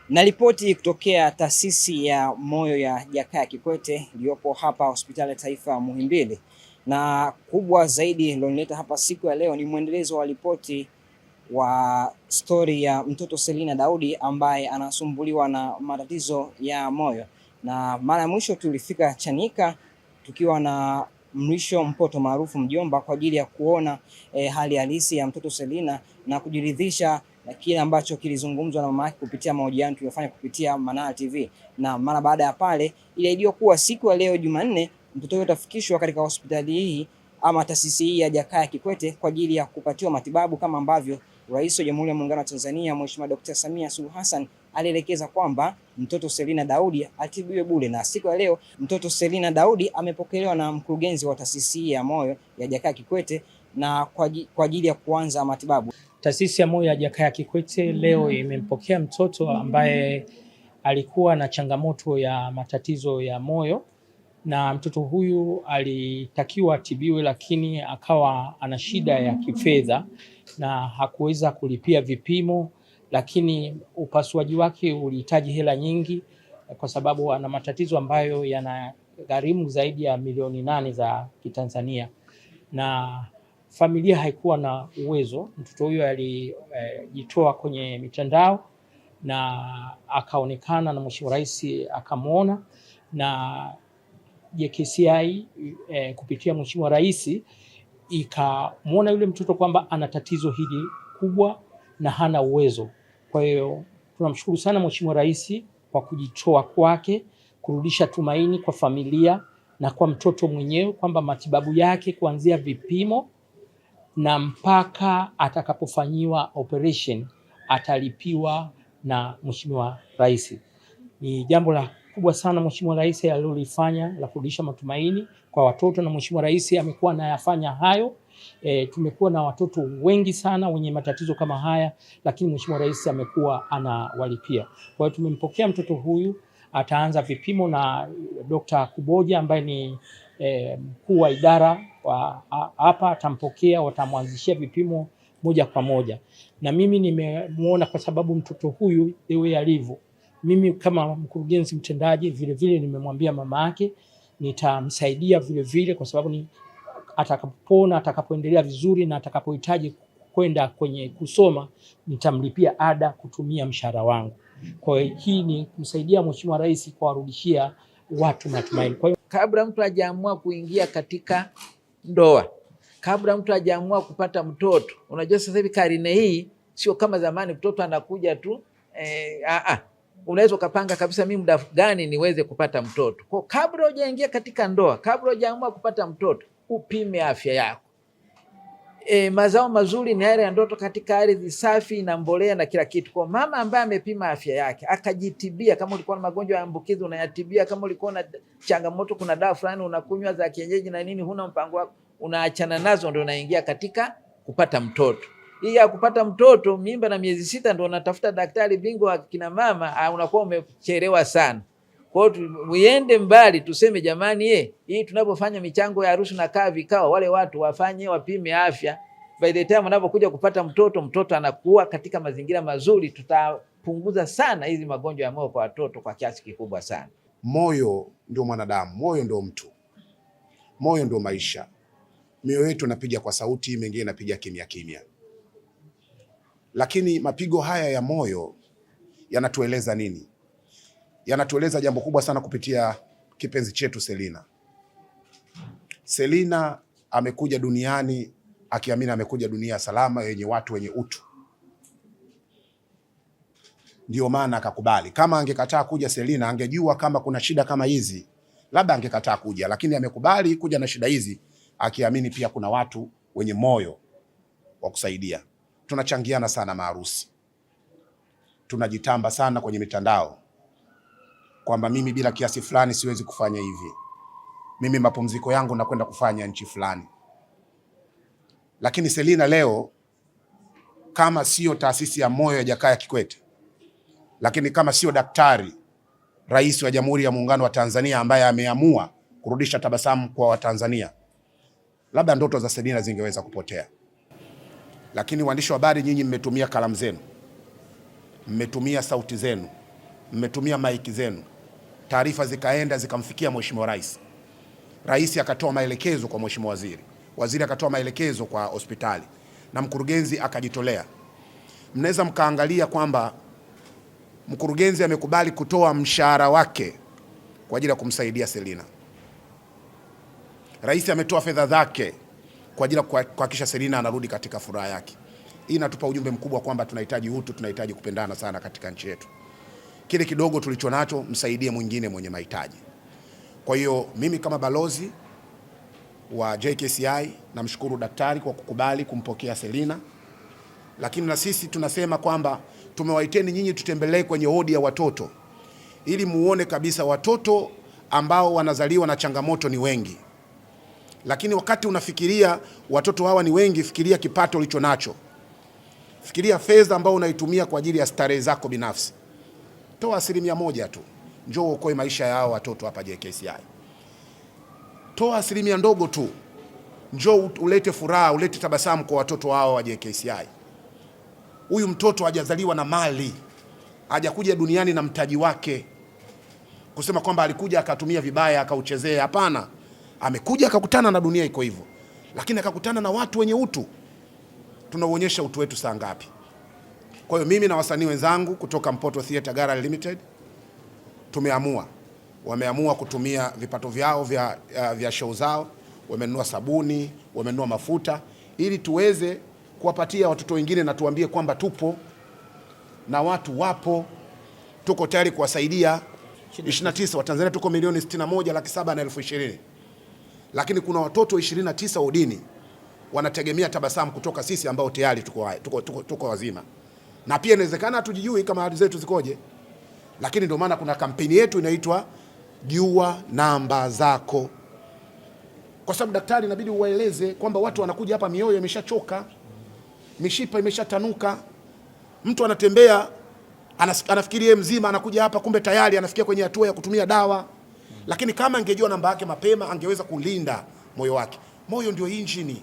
Na ripoti kutokea taasisi ya moyo ya Jakaya Kikwete iliyopo hapa hospitali ya taifa Muhimbili, na kubwa zaidi iliyonileta hapa siku ya leo ni mwendelezo wa ripoti wa stori ya mtoto Selina Daudi ambaye anasumbuliwa na matatizo ya moyo. Na mara ya mwisho tulifika Chanika tukiwa na Mrisho Mpoto maarufu Mjomba kwa ajili ya kuona hali halisi ya mtoto Selina na kujiridhisha na kile ambacho kilizungumzwa na mama yake kupitia mahojiano tuliyofanya kupitia Manara TV. Na mara baada ya pale iliahidiwa kuwa siku ya leo Jumanne mtoto huyo atafikishwa katika hospitali hii ama taasisi hii ya Jakaya Kikwete kwa ajili ya kupatiwa matibabu kama ambavyo Rais wa Jamhuri ya Muungano wa Tanzania Mheshimiwa Dr. Samia Suluhu Hassan alielekeza kwamba mtoto Selina Daudi atibiwe bure. Na siku ya leo mtoto Selina Daudi amepokelewa na mkurugenzi wa taasisi ya moyo ya Jakaya Kikwete na kwa ajili ya kuanza matibabu. Taasisi ya moyo ya Jakaya Kikwete leo imempokea mtoto ambaye alikuwa na changamoto ya matatizo ya moyo, na mtoto huyu alitakiwa atibiwe, lakini akawa ana shida ya kifedha na hakuweza kulipia vipimo, lakini upasuaji wake ulihitaji hela nyingi kwa sababu ana matatizo ambayo yanagharimu zaidi ya milioni 8 za Kitanzania, na familia haikuwa na uwezo. Mtoto huyo alijitoa kwenye mitandao na akaonekana na Mheshimiwa Rais akamwona, na JKCI kupitia Mheshimiwa Rais ikamwona yule mtoto kwamba ana tatizo hili kubwa na hana uwezo. Kwa hiyo tunamshukuru sana Mheshimiwa Rais kwa kujitoa kwake, kurudisha tumaini kwa familia na kwa mtoto mwenyewe kwamba matibabu yake kuanzia vipimo na mpaka atakapofanyiwa operation atalipiwa na Mheshimiwa Rais. Ni jambo la kubwa sana Mheshimiwa Rais alilolifanya la kurudisha matumaini kwa watoto, na Mheshimiwa Rais amekuwa anayafanya hayo. Tumekuwa na watoto wengi sana wenye matatizo kama haya, lakini Mheshimiwa Rais amekuwa anawalipia. Kwa hiyo tumempokea mtoto huyu, ataanza vipimo na Dr. Kuboja ambaye ni mkuu wa idara hapa atampokea, watamwanzishia vipimo moja kwa moja. Na mimi nimemuona kwa sababu mtoto huyu ewe alivyo, mimi kama mkurugenzi mtendaji vile nimemwambia mama yake nitamsaidia vile kwa sababu ni atakapopona, atakapoendelea vizuri na atakapohitaji kwenda kwenye kusoma nitamlipia ada kutumia mshahara wangu. Kwa hiyo hii ni kumsaidia Mheshimiwa Rais kuwarudishia watu matumaini. Kwa hiyo kabla mtu hajaamua kuingia katika ndoa, kabla mtu hajaamua kupata mtoto, unajua sasa hivi karine hii sio kama zamani mtoto anakuja tu unaweza ukapanga kabisa mimi muda gani niweze kupata mtoto. Kwa kabla hujaingia katika ndoa, kabla hujaamua kupata mtoto, upime afya yako. Mazao mazuri ni yale ya ndoto katika ardhi safi na mbolea na kila kitu. Kwa mama ambaye amepima afya yake, akajitibia, kama ulikuwa na magonjwa ya ambukizi unayatibia, kama ulikuwa na changamoto kuna dawa fulani unakunywa za kienyeji na nini, huna mpango wako, unaachana nazo, ndio unaingia katika kupata mtoto. Hii ya kupata mtoto mimba na miezi 6 ndio unatafuta daktari bingwa wa kina mama, unakuwa umechelewa sana. Kwa hiyo muende mbali, tuseme jamani, hii tunapofanya michango ya harusi na kaa vikao, wale watu wafanye wapime afya. By the time unapokuja kupata mtoto anakuwa katika mazingira mazuri, tutapunguza sana hizi magonjwa ya moyo kwa watoto kwa kiasi kikubwa sana. Moyo ndio mwanadamu, moyo ndio mtu, moyo ndio maisha. Mioyo yetu inapiga kwa sauti, mengine inapiga kimya kimya. Lakini mapigo haya ya moyo yanatueleza nini? Yanatueleza jambo kubwa sana kupitia kipenzi chetu Selina. Selina amekuja duniani akiamini amekuja dunia salama yenye watu wenye utu. Ndio maana akakubali. Kama angekataa kuja Selina, angejua kama kuna shida kama hizi, labda angekataa kuja, lakini amekubali kuja na shida hizi akiamini pia kuna watu wenye moyo wa kusaidia. Tunachangiana sana maharusi. Tunajitamba sana kwenye mitandao kwamba mimi bila kiasi fulani siwezi kufanya hivi. Mimi mapumziko yangu nakwenda kufanya nchi fulani. Lakini Selina leo, kama sio taasisi ya moyo ya Jakaya Kikwete, lakini kama sio daktari Rais wa Jamhuri ya Muungano wa Tanzania ambaye ameamua kurudisha tabasamu kwa Watanzania, labda ndoto za Selina zingeweza kupotea. Lakini waandishi wa habari, nyinyi mmetumia kalamu zenu, mmetumia sauti zenu, mmetumia maiki zenu, taarifa zikaenda zikamfikia Mheshimiwa Rais. Rais akatoa maelekezo kwa Mheshimiwa Waziri, waziri akatoa maelekezo kwa hospitali na mkurugenzi akajitolea. Mnaweza mkaangalia kwamba mkurugenzi amekubali kutoa mshahara wake kwa ajili ya kumsaidia Selina. Rais ametoa fedha zake kwa ajili ya kuhakikisha Selina anarudi katika furaha yake. Hii inatupa ujumbe mkubwa kwamba tunahitaji utu, tunahitaji kupendana sana katika nchi yetu. Kile kidogo tulicho nacho msaidie mwingine mwenye mahitaji. Kwa hiyo mimi kama balozi wa JKCI namshukuru daktari kwa kukubali kumpokea Selina, lakini na sisi tunasema kwamba tumewaiteni nyinyi tutembelee kwenye wodi ya watoto ili muone kabisa watoto ambao wanazaliwa na changamoto ni wengi. Lakini wakati unafikiria watoto hawa ni wengi, fikiria kipato ulicho nacho. Fikiria fedha ambao unaitumia kwa ajili ya starehe zako binafsi. Toa 1% tu. Njoo uokoe maisha ya hao watoto hapa JKCI. Toa 1% ndogo tu. Njoo ulete furaha, ulete tabasamu kwa watoto hao wa JKCI. Huyu mtoto hajazaliwa na mali. Hajakuja duniani na mtaji wake. Kusema kwamba alikuja akatumia vibaya akauchezea, hapana. Amekuja akakutana na dunia iko hivyo. Lakini akakutana na watu wenye utu. Tunauonyesha utu wetu saa ngapi? Kwa hiyo mimi na wasanii wenzangu kutoka Mpoto Theatre Gallery Limited wameamua kutumia vipato vyao vya show zao, wamenunua sabuni, wamenunua mafuta ili tuweze kuwapatia watoto wengine na tuambie kwamba tupo na watu wapo, tuko tayari kuwasaidia. 29 wa Tanzania tuko 161,720,000. Lakini kuna watoto 29 udini wanategemea tabasamu kutoka sisi ambao tayari tuko wazima. Na pia inawezekana hatujijui kama hali zetu zikoje. Lakini ndio maana kuna kampeni yetu inaitwa Jua Namba Zako. Kwa sababu daktari inabidi uwaeleze kwamba watu wanakuja hapa mioyo imeshachoka, mishipa imeshatanuka. Mtu anatembea anafikiri yeye mzima, anakuja hapa kumbe tayari anafikia kwenye hatua ya kutumia dawa. Lakini kama angejua namba yake mapema angeweza kulinda moyo wake. Moyo ndio injini.